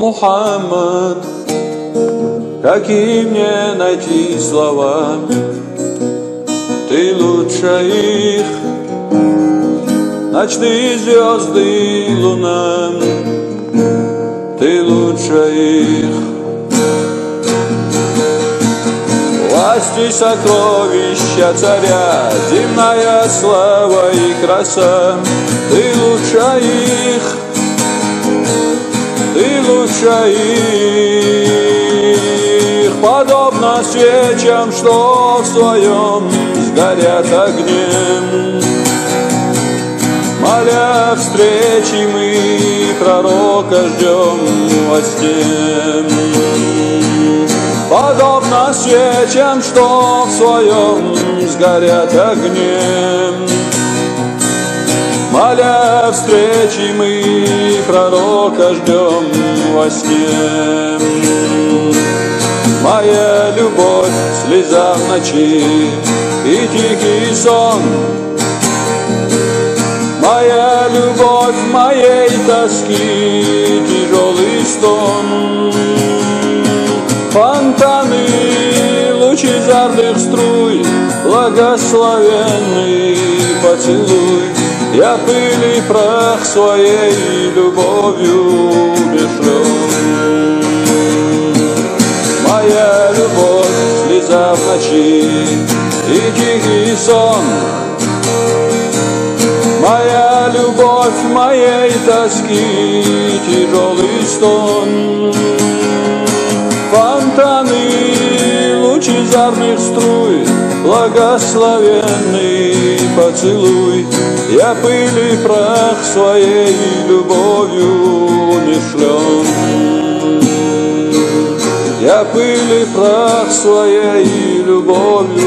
Мухаммад, какие мне найти слова? Ты лучше их, ночные звезды и луна. Ты лучше их, власти сокровища царя, земная слава и краса. Ты лучше их, ты лучше их, подобно свечам, что в своем сгорят огнем. Моля встречи, мы пророка ждем во сне. Подобно свечам, что в своем сгорят огнем. Моля встречи, мы пророка ждем во сне. Моя любовь, слеза в ночи и тихий сон. Моя любовь, моей тоски тяжелый стон. Фонтаны лучезарных струй, благословенный поцелуй. Я пыль и прах своей любовью бешлен. Моя любовь, слеза в ночи и тихий сон. Моя любовь, моей тоски тяжелый стон. Фонтаны лучезарных струй, благословенный поцелуй. Я пыль и прах своей любовью умешлен. Я пыль и прах своей любовью